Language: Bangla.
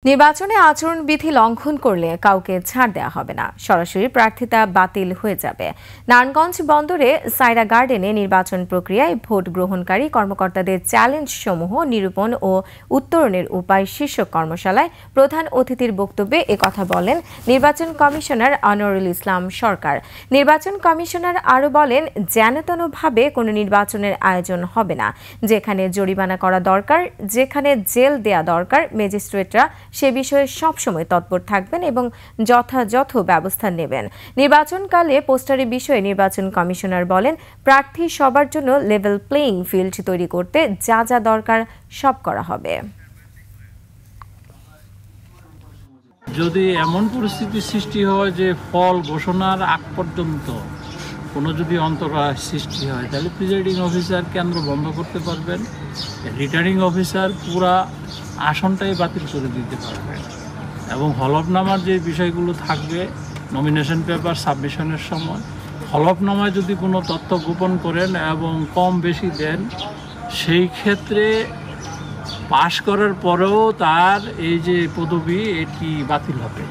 নির্বাচনে আচরণবিধি লঙ্ঘন করলে কাউকে ছাড় দেওয়া হবে না, সরাসরি প্রার্থিতা বাতিল হয়ে যাবে। নারায়ণগঞ্জ বন্দরে সাইরা গার্ডেনে নির্বাচন প্রক্রিয়ায় ভোট গ্রহণকারী কর্মকর্তাদের চ্যালেঞ্জ সমূহ নিরূপণ ও উত্তরণের উপায় শীর্ষক কর্মশালায় প্রধান অতিথির বক্তব্যে একথা বলেন নির্বাচন কমিশনার আনোয়ারুল ইসলাম সরকার। নির্বাচন কমিশনার আরও বলেন, যেনতেনভাবে কোনো নির্বাচনের আয়োজন হবে না। যেখানে জরিমানা করা দরকার, যেখানে জেল দেয়া দরকার, ম্যাজিস্ট্রেটরা সে বিষয়ে সবসময় তৎপর থাকবেন এবং যথাযথ ব্যবস্থা নেবেন। নির্বাচনকালে পোস্টারের বিষয়ে নির্বাচন কমিশনার বলেন, প্রার্থী সবার জন্য লেভেল প্লেইং ফিল্ড তৈরি করতে যা যা দরকার সব করা হবে। যদি এমন পরিস্থিতি সৃষ্টি হয় যে ফল ঘোষণার আগ পর্যন্ত কোনো যদি অন্তরায় সৃষ্টি হয়, তাহলে প্রিজাইডিং অফিসার কেন্দ্র বন্ধ করতে পারবেন, রিটার্নিং অফিসার পুরা আসনটাই বাতিল করে দিতে পারবেন এবং হলফনামার যে বিষয়গুলো থাকবে নমিনেশন পেপার সাবমিশনের সময় হলফনামায় যদি কোনো তথ্য গোপন করেন এবং কম বেশি দেন, সেই ক্ষেত্রে পাশ করার পরেও তার এই যে পদবি এটি বাতিল হবে।